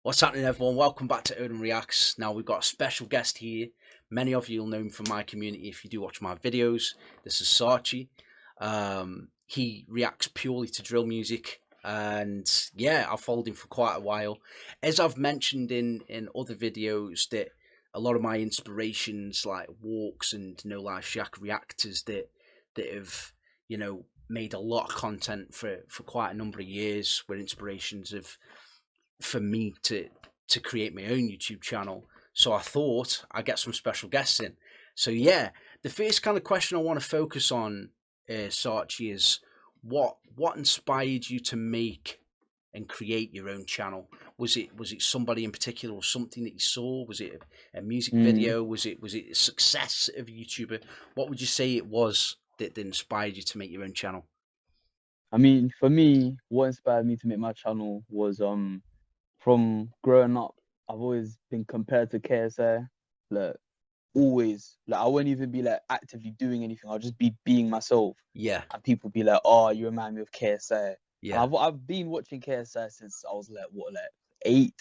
What's happening, everyone? Welcome back to OdinReactz. Now, we've got a special guest here. Many of you will know him from my community if you do watch my videos. This is Sarchie. He reacts purely to drill music, and yeah, I've followed him for quite a while. As I've mentioned in other videos, that a lot of my inspirations, like Walks and No Life Shack reactors, that have made a lot of content for quite a number of years, were inspirations of for me to create my own YouTube channel. So I thought I'd get some special guests in. So yeah, the first kind of question I want to focus on, Sarchie, is what inspired you to make and create your own channel? Was it somebody in particular, or something that you saw? Was it a music video? Was it a success of a YouTuber? What would you say it was that inspired you to make your own channel? I mean, for me, what inspired me to make my channel was from growing up, I've always been compared to KSI. Like always. Like I wouldn't even be like actively doing anything. I'll just be being myself. Yeah, And people be like, "Oh, you remind me of KSI." And yeah. I've been watching KSI since I was like 8,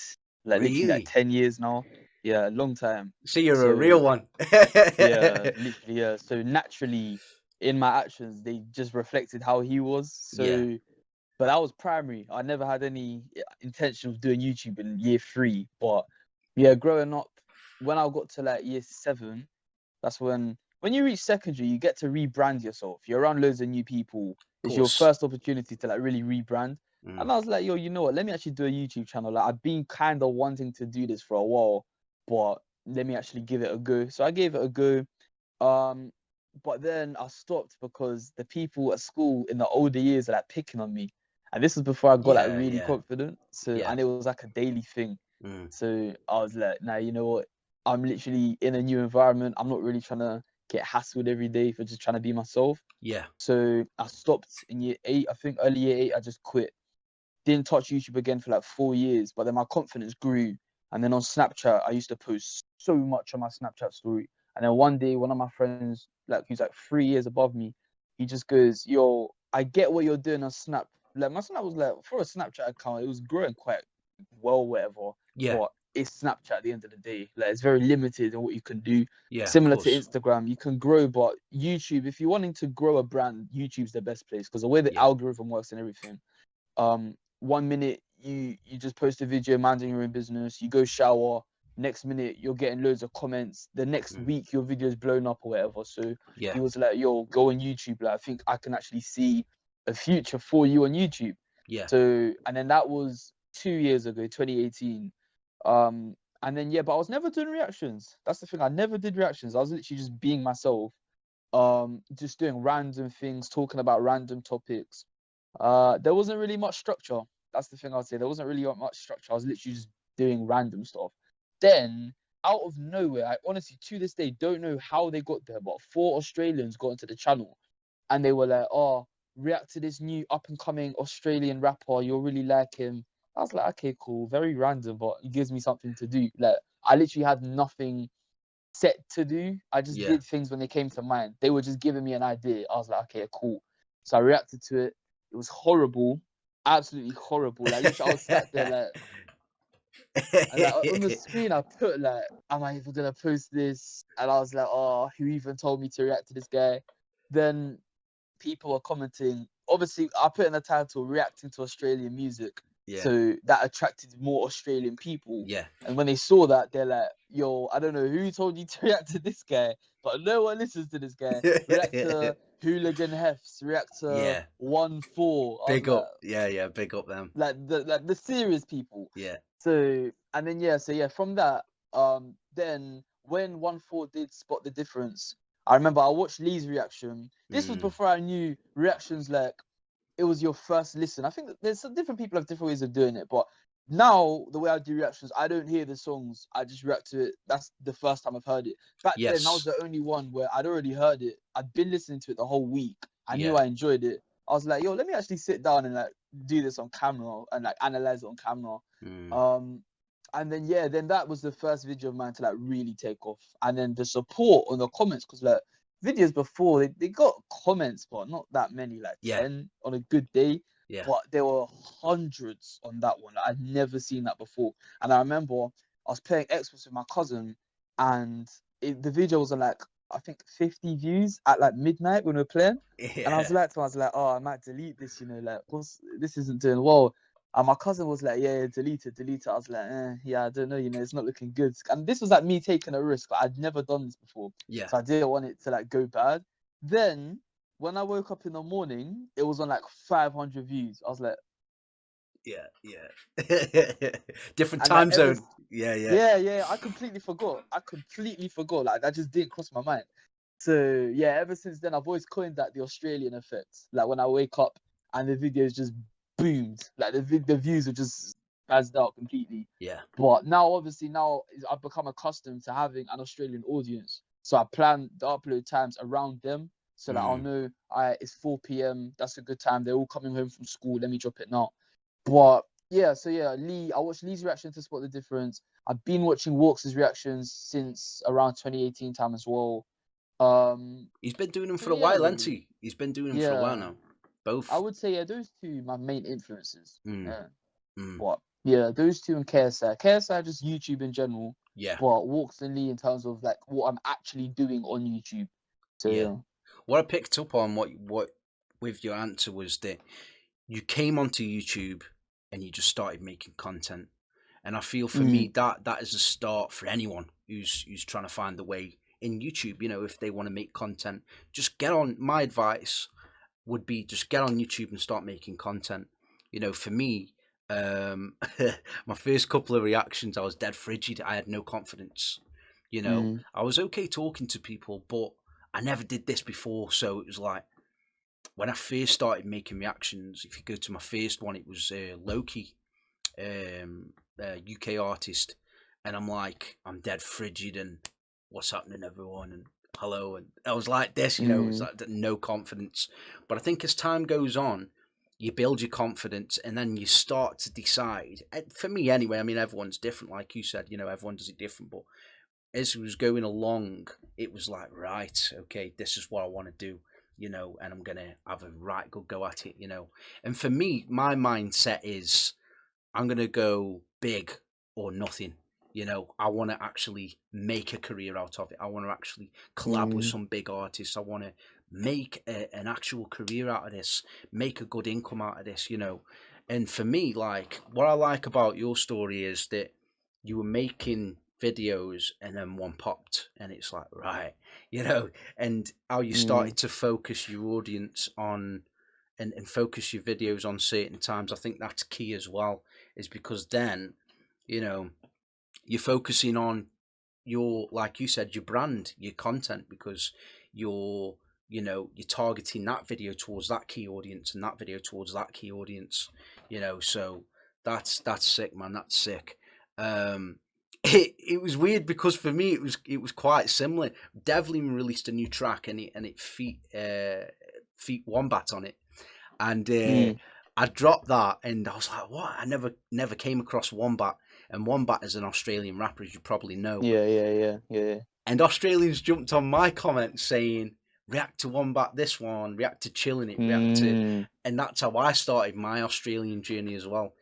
like literally like Really? 10 years now. Yeah, a long time. So you're a So real one. yeah, literally, yeah. So naturally in my actions, they just reflected how he was. Yeah. So but that was primary. I never had any intention of doing YouTube in year 3. But yeah, growing up, when I got to like year 7, that's when you reach secondary, you get to rebrand yourself. You're around loads of new people. Of It's your course. first opportunity to like really rebrand. Mm. And I was like, yo, you know what? Let me actually do a YouTube channel. Like I've been kind of wanting to do this for a while, but let me actually give it a go. So I gave it a go. Um, but then I stopped because the people at school in the older years are like picking on me. And this was before I got like Yeah, really yeah, confident. So yeah. and it was like a daily thing. Mm. So I was like, nah, you know what? I'm literally in a new environment. I'm not really trying to get hassled every day for just trying to be myself. Yeah. So I stopped in year 8. I think early year 8, I just quit. Didn't touch YouTube again for like 4 years. But then my confidence grew. And then on Snapchat, I used to post so much on my Snapchat story. And then one day, one of my friends, like who's like 3 years above me, he just goes, "Yo, I get what you're doing on Snap." Like my Snap was like for a Snapchat account, it was growing quite well, whatever. Yeah. But it's Snapchat at the end of the day. Like it's very limited in what you can do. Yeah, of Similar to course. Instagram, you can grow, but YouTube, if you're wanting to grow a brand, YouTube's the best place because the way the Yeah. algorithm works and everything. 1 minute you just post a video minding your own business, you go shower, next minute you're getting loads of comments, the next Mm. week your video is blown up or whatever. So Yeah. he was like, yo, go on YouTube. Like I think I can actually see a future for you on YouTube. Yeah. So and then that was 2 years ago, 2018. And then yeah, but I was never doing reactions. That's the thing, I never did reactions. I was literally just being myself, just doing random things, talking about random topics. There wasn't really much structure. That's the thing I'd say. There wasn't really much structure. I was literally just doing random stuff. Then, out of nowhere, I honestly, to this day, don't know how they got there, but 4 Australians got into the channel and they were like, oh, react to this new up and coming Australian rapper. You'll really like him. I was like, okay, cool. Very random, but it gives me something to do. Like, I literally had nothing set to do. I just Yeah. did things when they came to mind. They were just giving me an idea. I was like, okay, cool. So I reacted to it. It was horrible, absolutely horrible. Like literally, I was sat there like, and like on the screen, I put like, am I even gonna post this? And I was like, oh, who even told me to react to this guy? Then people are commenting. Obviously, I put in the title reacting to Australian music. Yeah. So that attracted more Australian people. Yeah. And when they saw that, they're like, yo, I don't know who told you to react to this guy, but no one listens to this guy. React to Hooligan Hefts, react to Yeah. 1-4. I was Big up. Yeah, yeah, big up them. like the serious people. Yeah. So and then from that, then when 1-4 did spot the difference, I remember I watched Lee's reaction. This was Mm. before I knew reactions like it was your first listen. I think that there's some different people have different ways of doing it, but now the way I do reactions, I don't hear the songs. I just react to it. That's the first time I've heard it. Back then, I was Yes. the only one where I'd already heard it. I'd been listening to it the whole week. I knew Yeah. I enjoyed it. I was like, yo, let me actually sit down and like do this on camera and like analyze it on camera. Mm. Um, and then then that was the first video of mine to like really take off. And then the support on the comments, because like videos before they got comments, but not that many, like Yeah. 10 on a good day. Yeah. but there were hundreds on that one. Like, I'd never seen that before. And I remember I was playing Xbox with my cousin, and the video was on like, I think 50 views at like midnight when we were playing. And I was Yeah. like, oh, I might delete this, like, this isn't doing well. And my cousin was like, yeah, delete it. I was like, yeah, I don't know, it's not looking good. And this was like me taking a risk. Like, I'd never done this before. Yeah. So I didn't want it to like go bad. Then when I woke up in the morning, it was on like 500 views. I was like, Yeah. Different and like time zone. Yeah. yeah, I completely forgot. Like, that just didn't cross my mind. So yeah, ever since then, I've always coined that the Australian effect. Like, when I wake up and the videos just boomed, like the views are just spazzed out completely. Yeah. But now, obviously, I've become accustomed to having an Australian audience, so I plan the upload times around them, so that I'll know, it's 4 p.m. That's a good time. They're all coming home from school. Let me drop it now. But yeah, so yeah, I watched Lee's reaction to spot the difference. I've been watching Walks' reactions since around 2018 time as well. He's been doing them So for a yeah, while, hasn't really. he? He's been doing them for a while Yeah, now. Both. I would say, yeah, those two my main influences. Mm. Yeah. Mm. But yeah, those two and KSI. KSI just YouTube in general. Yeah. But Walks and Lee in terms of like what I'm actually doing on YouTube. So Yeah. yeah. What I picked up on what with your answer was that you came onto YouTube and you just started making content. And I feel for me that is a start for anyone who's trying to find the way in YouTube. If they want to make content, just get on. My advice would be just get on YouTube and start making content. For me, my first couple of reactions, I was dead frigid. I had no confidence. I was okay talking to people, but I never did this before. So it was like, when I first started making reactions, if you go to my first one, it was Loki, UK artist, and I'm dead frigid and what's happening, everyone, and hello, and I was like this, it was like no confidence. But I think as time goes on, you build your confidence, and then you start to decide. For me, anyway, I mean, everyone's different, like you said, everyone does it different, but as it was going along, it was like, right, okay, this is what I want to do. And I'm gonna have a right good go at it, And for me, my mindset is, I'm gonna go big or nothing. I want to actually make a career out of it. I want to actually collab with some big artists. I want to make an actual career out of this, make a good income out of this. And for me, like, what I like about your story is that you were making videos and then one popped, and it's like, right, and how you started to focus your audience on and focus your videos on certain times. I think that's key as well, is because then you're focusing on your, like you said, your brand, your content, because you're targeting that video towards that key audience and that video towards that key audience. So that's sick, man. That's sick. It was weird because for me it was quite similar. Devlin released a new track, and it feat Wombat on it, and I dropped that, and I was like, what? I never came across Wombat, and Wombat is an Australian rapper, as you probably know. Yeah. And Australians jumped on my comments saying, react to Wombat this one, react to Chilling It, react to, and that's how I started my Australian journey as well.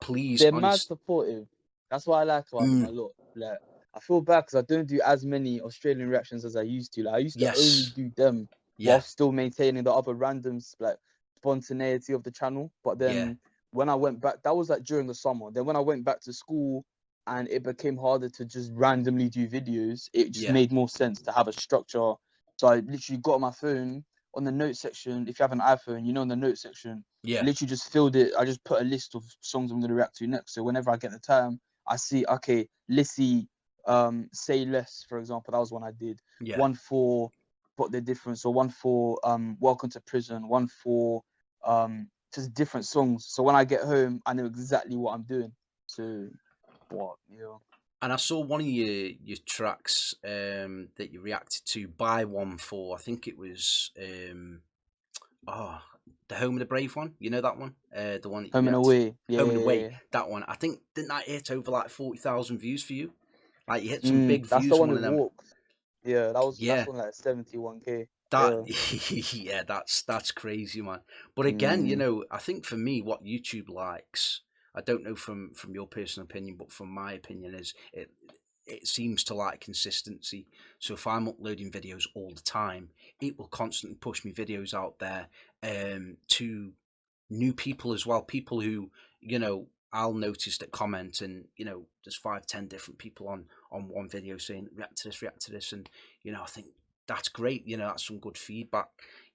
Please, they're mad supportive. That's what I like about them a lot. Like, I feel bad because I don't do as many Australian reactions as I used to. Like, I used to only do them while still maintaining the other randoms, like, spontaneity of the channel. But then when I went back, that was like during the summer. Then when I went back to school and it became harder to just randomly do videos, it just made more sense to have a structure. So I literally got on my phone, on the note section. If you have an iPhone, in the note section, literally just filled it. I just put a list of songs I'm going to react to next. So whenever I get the time, I see, okay, Lissy, Say Less, for example. That was one I did. One for Spot the Difference, or one for Welcome to Prison, one for just different songs. So when I get home, I know exactly what I'm doing. So And I saw one of your tracks that you reacted to by 1-4. I think it was The Home of the Brave one. You know that one? The one that you Home and reacted Away. Home and Away. That one. I think, didn't that hit over like 40,000 views for you? Like, you hit some big That's views the from one one with of them. Walks. Yeah, that's one like 71K. That Yeah. yeah, that's crazy, man. But again, Mm, I think for me, what YouTube likes, I don't know from your personal opinion, but from my opinion, is it seems to like consistency. So if I'm uploading videos all the time, it will constantly push me videos out there to new people as well. People who I'll notice that comment, and there's 5, 10 different people on one video saying react to this, and I think that's great. That's some good feedback.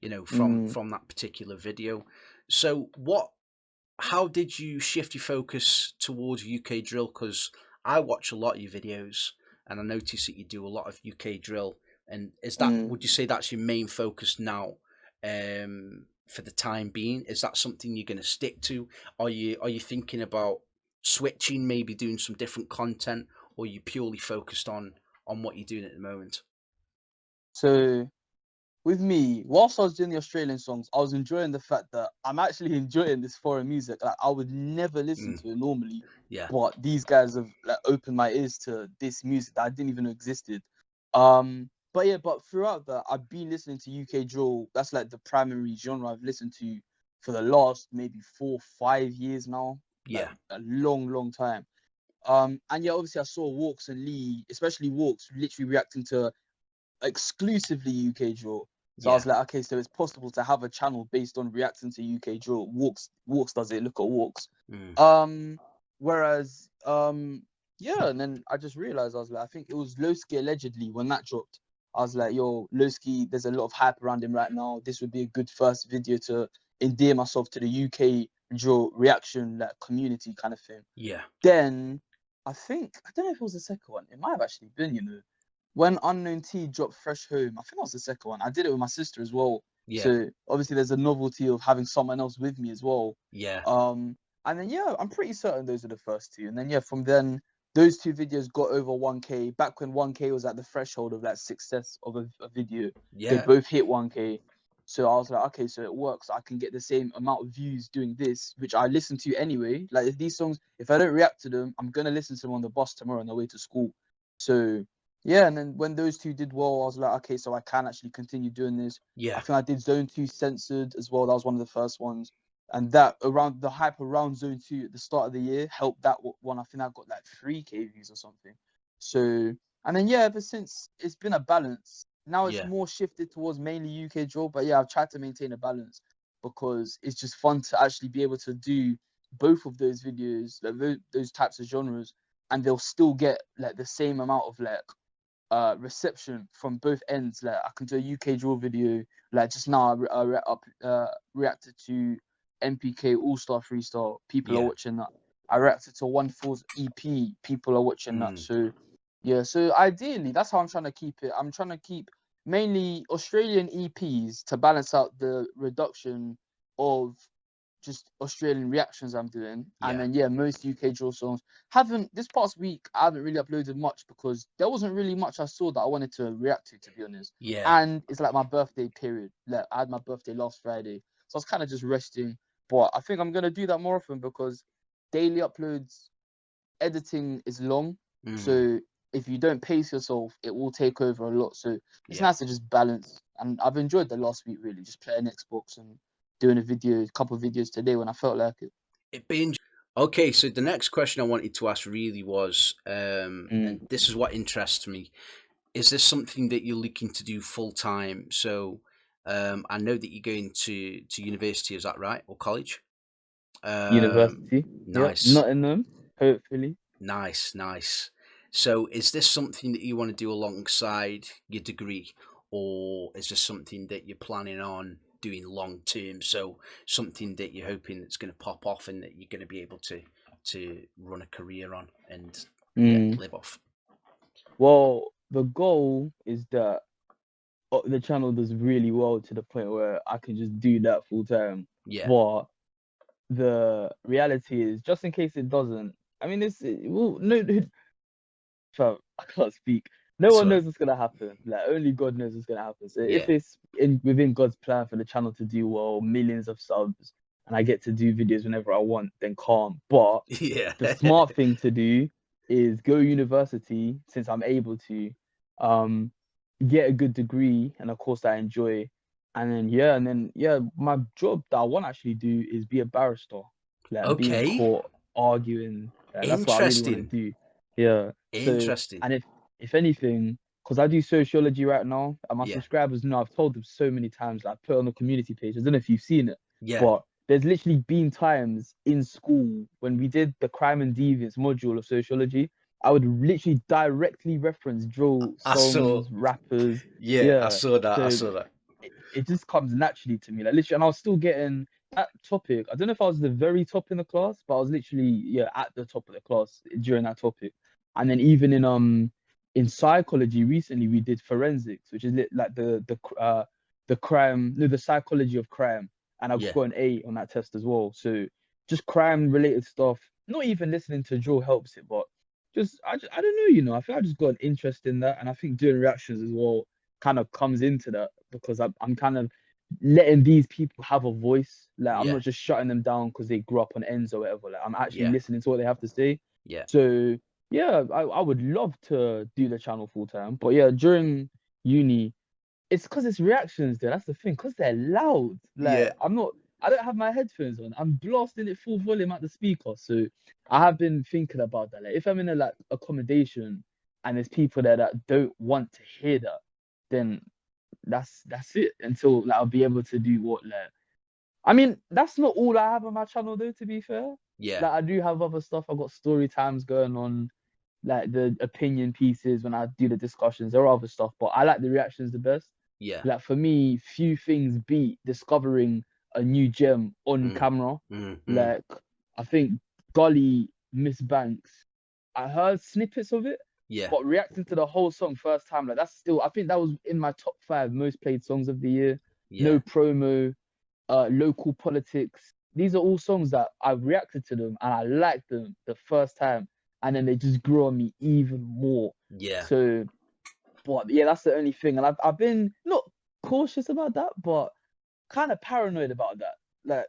mm. From that particular video. So how did you shift your focus towards UK drill? Because I watch a lot of your videos, and I notice that you do a lot of UK drill. And Mm. would you say that's your main focus now, for the time being? Is that something you're going to stick to? Are you thinking about switching, maybe doing some different content, or are you purely focused on what you're doing at the moment? So with me, whilst I was doing the Australian songs, I was enjoying the fact that I'm actually enjoying this foreign music. Like I would never listen Mm, to it normally, yeah, but these guys have like opened my ears to this music that I didn't even know existed. But yeah, but throughout that, I've been listening to UK drill. That's like the primary genre I've listened to for the last maybe 4, 5 years now, like yeah, a long, long time. And yeah, obviously I saw Walks and Lee, especially Walks, literally reacting to exclusively UK drill. So I yeah. was like, okay, so it's possible to have a channel based on reacting to UK drill. Walks does it. Look at Walks. Mm, Um, whereas yeah, and then I just realized I was like, I think it was Lowski allegedly when that dropped. I was like, yo, Lowski, there's a lot of hype around him right now. This would be a good first video to endear myself to the UK drill reaction like community kind of thing. yeah, Then I don't know if it was the second one. It might have actually been, when Unknown T dropped Fresh Home. I think that was the second one. I did it with my sister as well. yeah, So obviously there's a novelty of having someone else with me as well. yeah, And then yeah, I'm pretty certain those are the first two. And then yeah, from then those two videos got over 1K. Back when 1K was at the threshold of that success of a video, they yeah, both hit 1K. So I was like, okay, so it works. I can get the same amount of views doing this, which I listen to anyway. Like if these songs, if I don't react to them, I'm gonna listen to them on the bus tomorrow on the way to school. So yeah, and then when those two did well, I was like, okay, so I can actually continue doing this. I yeah, think I did Zone 2 Censored as well. That was one of the first ones. And that around the hype around Zone 2 at the start of the year helped that one. I think I got like 3K views or something. So, and then yeah, ever since it's been a balance. Now it's yeah, more shifted towards mainly UK drill, but yeah, I've tried to maintain a balance because it's just fun to actually be able to do both of those videos, like those types of genres, and they'll still get like the same amount of like reception from both ends. Like I can do a UK drill video. Like just now, reacted to MPK All Star Freestyle. People are yeah. watching that. I reacted to One Four's EP. People are watching that. Mm, So yeah. So ideally, that's how I'm trying to keep it. I'm trying to keep mainly Australian EPs to balance out the reduction of just Australian reactions I'm doing. And yeah, then yeah, most UK drill songs. Haven't this past week I haven't really uploaded much because there wasn't really much I saw that I wanted to react to be honest. yeah, And it's like my birthday period. Like I had my birthday last Friday. So I was kind of just resting. But I think I'm gonna do that more often because daily uploads, editing is long. mm, So if you don't pace yourself, it will take over a lot. So it's yeah. nice to just balance. And I've enjoyed the last week really, just playing Xbox and doing a couple of videos today when I felt like it. It being okay. So the next question I wanted to ask really was, and Mm. this is what interests me: is this something that you're looking to do full time? So, I know that you're going to university. Is that right, or college? University. Yep. Nice, Nottingham, hopefully. nice, nice. So, is this something that you want to do alongside your degree, or is this something that you're planning on doing long term? So, something that you're hoping that's going to pop off and that you're going to be able to run a career on and yeah, Mm. live off. Well, the goal is that the channel does really well to the point where I can just do that full time. Yeah, But the reality is, just in case it doesn't, I mean, well, no, fam, I can't speak. No one sorry. knows what's gonna happen. Like only God knows what's gonna happen. So if Yeah, it's within God's plan for the channel to do well, millions of subs, and I get to do videos whenever I want, then calm. But yeah, the smart thing to do is go university since I'm able to. Um, get a good degree and a course that I enjoy. And then my job that I want to actually do is be a barrister, like be in Okay. court arguing. That's what I really want to Interesting. do. Yeah. So, Interesting. and if anything, because I do sociology right now, and my Yeah. subscribers know I've told them so many times, like put it on the community page. I don't know if you've seen it, Yeah. but there's literally been times in school when we did the crime and deviance module of sociology. I would literally directly reference drill I saw. songs, rappers. Yeah, I Yeah. saw that. I So saw that. it just comes naturally to me. Like literally, and I was still getting that topic. I don't know if I was the very top in the class, but I was literally at the top of the class during that topic. And then even in psychology recently we did forensics, which is like the crime, no, the psychology of crime, and I Yeah. got an A on that test as well. So just crime related stuff. Not even listening to drill helps it, but I don't know, I think I just got an interest in that, and I think doing reactions as well kind of comes into that because I'm kind of letting these people have a voice. Like I'm Yeah. not just shutting them down because they grew up on ends or whatever. Like I'm actually Yeah. listening to what they have to say. Yeah. So yeah, I would love to do the channel full time. But yeah, during uni, it's because it's reactions there. That's the thing, because they're loud. Like Yeah. I don't have my headphones on. I'm blasting it full volume at the speaker. So I have been thinking about that. Like if I'm in a like accommodation and there's people there that don't want to hear that, then that's it until like I'll be able to do what like I mean that's not all I have on my channel though, to be fair. Yeah. Like I do have other stuff. I've got story times going on, like the opinion pieces when I do the discussions. There are other stuff, but I like the reactions the best. Yeah. Like for me, few things beat discovering a new gem on Mm. camera. Mm. Like I think Golly Miss Banks, I heard snippets of it, Yeah. but reacting to the whole song first time, like that's still I think that was in my top 5 most played songs of the year. Yeah. No promo, local politics. These are all songs that I reacted to them and I liked them the first time, and then they just grew on me even more. Yeah. So, but yeah, that's the only thing, and I've been not cautious about that, but kind of paranoid about that. Like,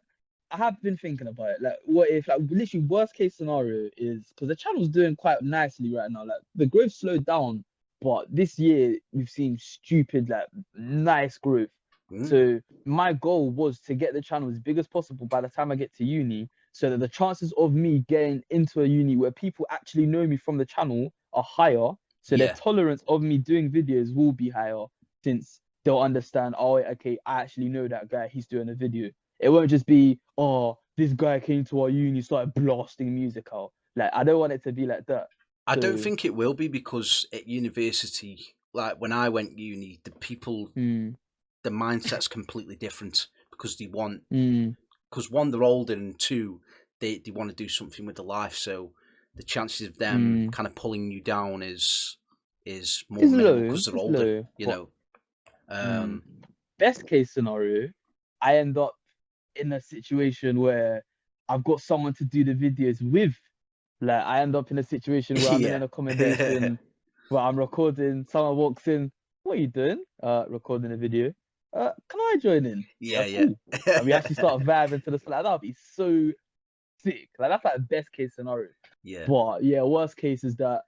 I have been thinking about it. Like, what if, like, literally, worst case scenario is because the channel's doing quite nicely right now. Like, the growth slowed down, but this year we've seen stupid, like, nice growth. Mm. So my goal was to get the channel as big as possible by the time I get to uni, so that the chances of me getting into a uni where people actually know me from the channel are higher. So their Yeah. tolerance of me doing videos will be higher, since they'll understand, oh, okay, I actually know that guy, he's doing a video. It won't just be, oh, this guy came to our uni, started blasting music out. Like, I don't want it to be like that. I don't So, think it will be because at university, like when I went uni, the people, mm, the mindset's completely different because they want, mm, because one, they're older, and two, they want to do something with their life. So the chances of them mm. kind of pulling you down is more It's minimal low, because they're it's older, low. you But know. mm, Um, best case scenario, I end up in a situation where I've got someone to do the videos with. Like, I end up in a situation where I'm in yeah. an accommodation where I'm recording, someone walks in, what are you doing? Recording a video. Can I join in? Yeah, yeah. Cool. And we actually start vibing to the song. Like, that'd be so sick. Like, that's like best case scenario. Yeah. But yeah, worst case is that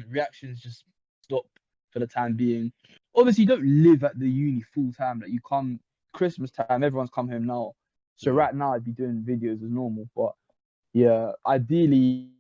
reactions just stop for the time being. Obviously, you don't live at the uni full time. Like, you come Christmas time, everyone's come home now. So Mm. right now I'd be doing videos as normal. But yeah, ideally,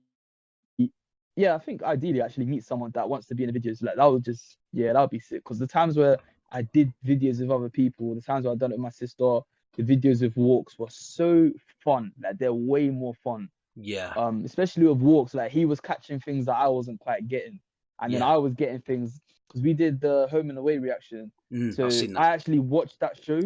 yeah, I think ideally actually meet someone that wants to be in the videos. Like that would just, yeah, that would be sick. Because the times where I did videos with other people, the times where I've done it with my sister, the videos with walks were so fun. Like they're way more fun. Yeah. Especially with walks, like he was catching things that I wasn't quite getting, and then Yeah. I was getting things because we did the home and away reaction. I've So seen that. I actually watched that show.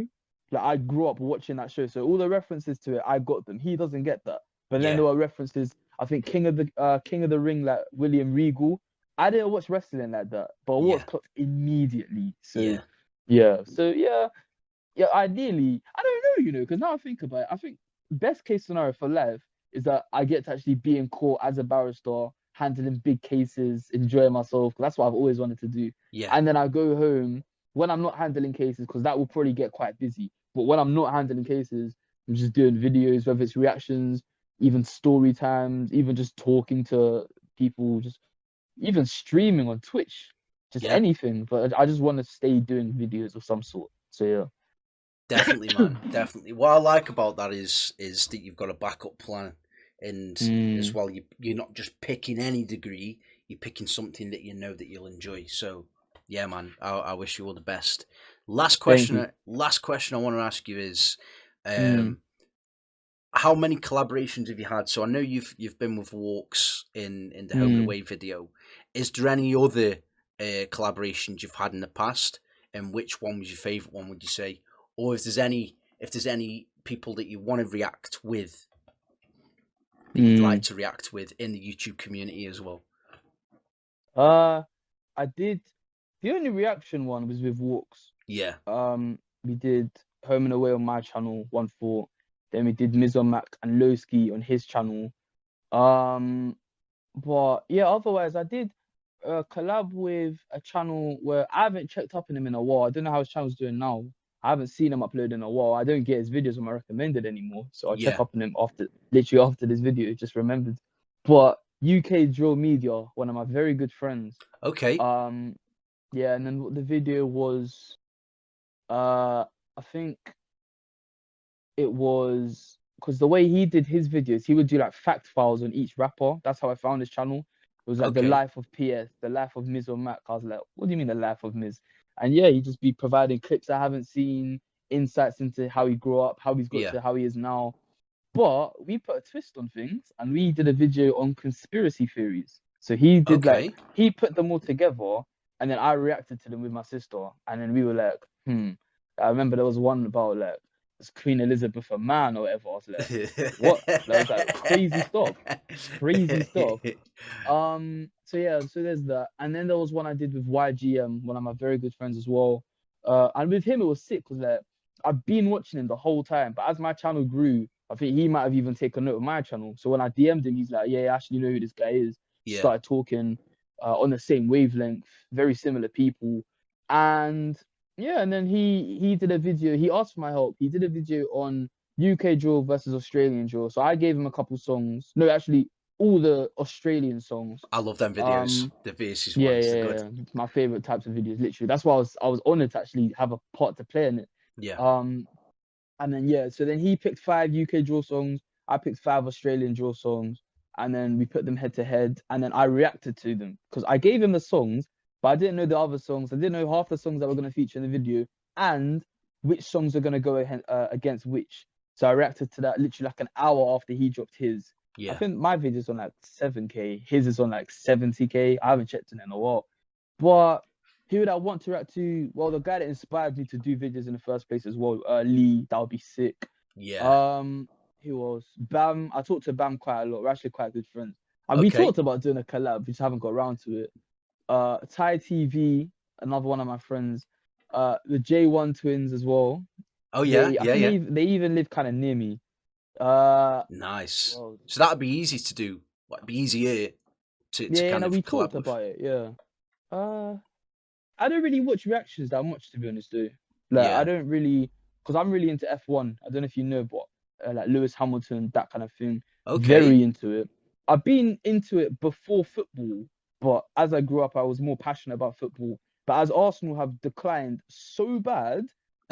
Like I grew up watching that show, so all the references to it, I got them. He doesn't get that. But then Yeah. there were references. I think King of the Ring, like William Regal. I didn't watch wrestling like that, but I Yeah. watched clocks immediately. So Yeah. yeah. Ideally, I don't know, because now I think about it, I think best case scenario for life is that I get to actually be in court as a barrister, handling big cases, enjoying myself. 'Cause that's what I've always wanted to do. Yeah. And then I go home when I'm not handling cases, because that will probably get quite busy. But when I'm not handling cases, I'm just doing videos, whether it's reactions, even story times, even just talking to people, just even streaming on Twitch. just Yeah, anything. But I just want to stay doing videos of some sort. So yeah. definitely, man. Definitely. What I like about that is that you've got a backup plan, and as Mm, well, you're not just picking any degree. You're picking something that you know that you'll enjoy. So, yeah, man. I wish you all the best. Last thank question. you. Last question I want to ask you is, Mm, um, how many collaborations have you had? So I know you've been with Walks in the Home and mm. Away video. Is there any other collaborations you've had in the past, and which one was your favourite one? Would you say, or if there's any people that you want to react with that you'd like Mm. to react with in the YouTube community as well? Uh, I did. The only reaction one was with Walks. Yeah. We did Home and Away on my channel, 1-4. Then we did Mizomac and Lowski on his channel. But yeah, otherwise I did collab with a channel where I haven't checked up on him in a while. I don't know how his channel's doing now. I haven't seen him upload in a while. I don't get his videos on my recommended anymore. So I'll check Yeah. up on him literally after this video, just remembered. But UK Drill Media, one of my very good friends. Okay. Um, yeah, and then the video was I think it was because the way he did his videos, he would do like fact files on each rapper. That's how I found his channel. It was like the Okay. life of PS, the life of Miz or Mac. I was like, what do you mean the life of Miz? And yeah, he'd just be providing clips I haven't seen, insights into how he grew up, how he's got Yeah. to how he is now. But we put a twist on things and we did a video on conspiracy theories. So he did Okay. he put them all together and then I reacted to them with my sister. And then we were like, I remember there was one about like, is Queen Elizabeth a man or whatever? I was like, what? That was like crazy stuff. Crazy stuff. So yeah, so there's that. And then there was one I did with YGM, one of my very good friends as well. And with him it was sick because like I've been watching him the whole time, but as my channel grew, I think he might have even taken note of my channel. So when I DM'd him, he's like, yeah, I actually know who this guy is. Yeah. Started talking on the same wavelength, very similar people. And yeah, and then he did a video. He asked for my help. He did a video on UK drill versus Australian drill. So I gave him a couple songs. No, actually, all the Australian songs. I love them videos. Um, The verses yeah, ones, yeah, they're good. yeah. My favorite types of videos, literally. That's why I was honored to actually have a part to play in it. Yeah. Um, and then yeah, so then he picked 5 UK drill songs. I picked 5 Australian drill songs, and then we put them head to head. And then I reacted to them because I gave him the songs, but I didn't know the other songs. I didn't know half the songs that were going to feature in the video, and which songs are going to go against which. So I reacted to that literally like an hour after he dropped his. I Yeah. think my video's on like 7K. His is on like 70K. I haven't checked it in a while, but who would I want to react to? Well, the guy that inspired me to do videos in the first place as well, Lee. That would be sick. Yeah. Um, who else? Bam. I talked to Bam quite a lot. We're actually quite good friends, and we Okay. talked about doing a collab. We just haven't got around to it. Thai TV, another one of my friends. The J1 twins as well. Oh yeah. I Yeah. think Yeah. they even live kind of near me. Uh, Nice. well, So that'd be easy to do. Like, be easier to yeah, kind no, we of collab talked with. about it. Yeah. Uh, I don't really watch reactions that much, to be honest, though. Like, I Yeah. don't really, because I'm really into F1. I don't know if you know, but like Lewis Hamilton, that kind of thing. Okay. Very into it. I've been into it before football, but as I grew up, I was more passionate about football. But as Arsenal have declined so bad,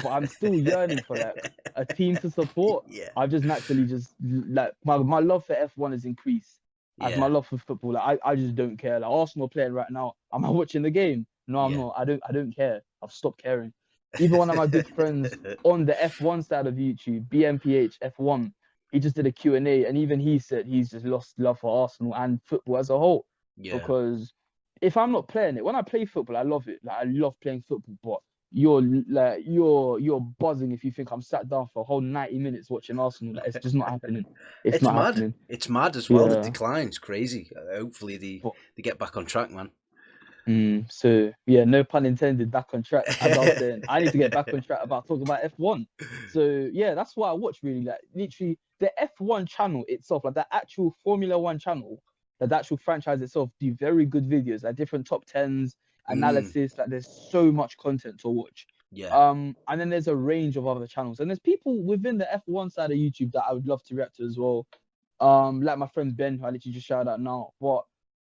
but I'm still yearning for like a team to support. Yeah. I've just naturally just like my love for F1 has increased as my Yeah. love for football. Like I just don't care. Like Arsenal are playing right now. Am I watching the game? No, I'm Yeah. not. I don't care. I've stopped caring. Even one of my good friends on the F1 side of YouTube, BMPH F1, he just did a Q&A, and even he said he's just lost love for Arsenal and football as a whole. Yeah. Because if I'm not playing it, when I play football, I love it. Like I love playing football, but you're buzzing if you think I'm sat down for a whole 90 minutes watching Arsenal. Like, it's just not happening. It's It's not mad. happening. It's mad as well. The Yeah. decline's crazy. Hopefully But they get back on track, man. So yeah, no pun intended, back on track. As I was saying, I need to get back on track about talking about F1. So yeah, that's what I watch really. Like literally the F1 channel itself, like the actual Formula One channel, like the actual franchise itself, do very good videos, like different top tens, Mm, analysis. Like there's so much content to watch. yeah. And then there's a range of other channels, and there's people within the F1 side of YouTube that I would love to react to as well. Like my friend Ben, who I literally just shouted out now. But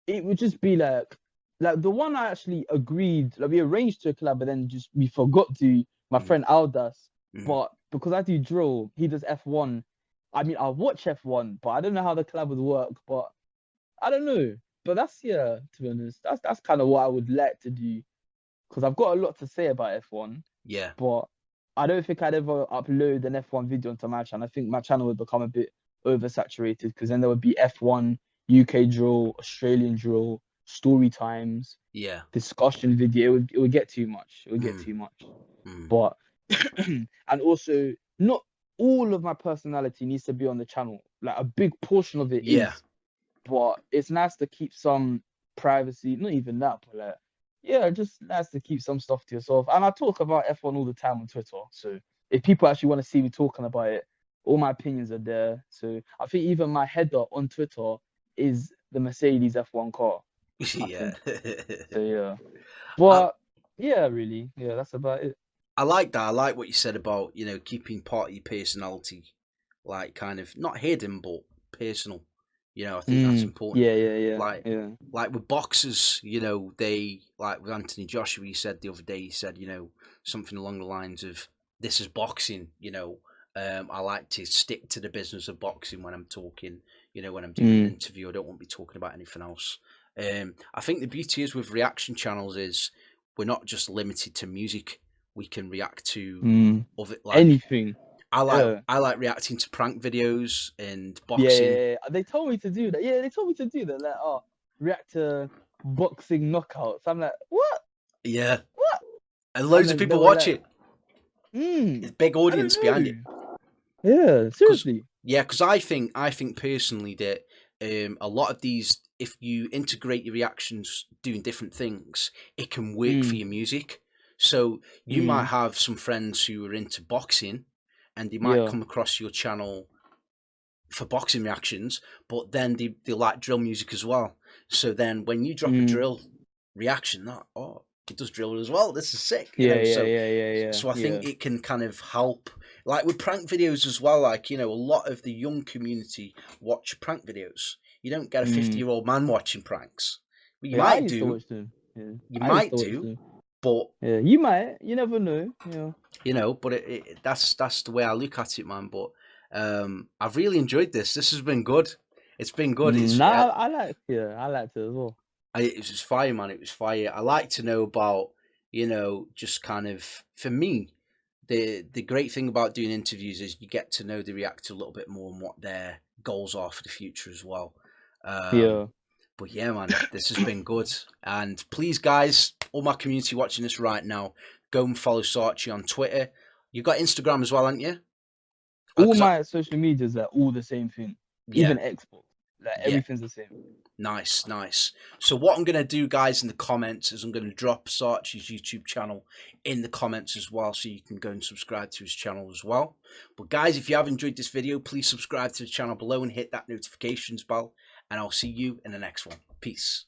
it would just be like like the one I actually agreed, like we arranged to a collab, but then just we forgot to. My Mm, friend Aldas, mm. but because I do drill, he does F1. I mean, I watch F1, but I don't know how the collab would work. But I don't know. But that's yeah, to be honest, that's kind of what I would like to do because I've got a lot to say about F1. Yeah, But I don't think I'd ever upload an F1 video onto my channel. I think my channel would become a bit oversaturated because then there would be F1, UK drill, Australian drill, story times, yeah. discussion video. It would get too much. It would get Mm, too much. mm. But and also not all of my personality needs to be on the channel. Like a big portion of it Yeah. is, but it's nice to keep some privacy. Not even that, but like, yeah, just nice to keep some stuff to yourself. And I talk about F1 all the time on Twitter. So if people actually want to see me talking about it, all my opinions are there. So I think even my header on Twitter is the Mercedes F1 car. I Yeah. think so. Yeah, I, but yeah, really, yeah, that's about it. I like that. I like what you said about, you know, keeping part of your personality, like, kind of not hidden but personal. You know, I think that's important. Yeah, yeah, yeah, Like, yeah. with boxers, you know, they, like with Anthony Joshua, he said the other day, he said, you know, something along the lines of, "This is boxing." You know, I like to stick to the business of boxing when I'm talking. You know, when I'm doing an Mm, interview, I don't want to be talking about anything else. I think the beauty is with reaction channels is we're not just limited to music. We can react to mm. other, like, Anything. I like Yeah. I like reacting to prank videos and Yeah, yeah, boxing. yeah, yeah. They told me to do that. Yeah, they told me to do that. Like, oh, react to boxing knockouts. I'm like, what? Yeah, What? and And loads of then they people were watch like, it. It's a big I don't audience behind it. know. Yeah, Because seriously. because I think personally that a lot of these, if you integrate your reactions doing different things, it can work for Mm, your music. So you might mm, have some friends who are into boxing, and they might yeah. come across your channel for boxing reactions, but then they like drill music as well. So then when you drop a Mm, drill reaction, that, oh, it does drill as well. This is sick, you yeah, know. yeah, So yeah, yeah, yeah, so I yeah. think it can kind of help, like with prank videos as well. Like, you know, a lot of the young community watch prank videos. You don't get a 50-year-old Mm. old man watching pranks. Well, Yeah, I used to watch them. Yeah, I used to watch them. but Yeah, you might. You never know. Yeah. you know, but that's the way I look at it, man. But I've really enjoyed this. This has been good. It's been good. Nah, I like. Yeah, I liked it as well. It was just fire, man. It was fire. I like to know about, you know, just kind of, for me, the great thing about doing interviews is you get to know the reactor a little bit more and what their goals are for the future as well. Um, Yeah. but yeah, man, this has been good. And please, guys, all my community watching this right now, go and follow Sarchie on Twitter. You got Instagram as well, haven't you? All 'Cause my social medias are all the same thing. yeah, Even Xbox, like yeah. everything's the same. Nice, nice. So what I'm going to do, guys, in the comments is I'm going to drop Sarchie's YouTube channel in the comments as well, so you can go and subscribe to his channel as well. But guys, if you have enjoyed this video, please subscribe to the channel below and hit that notifications bell, and I'll see you in the next one. Peace.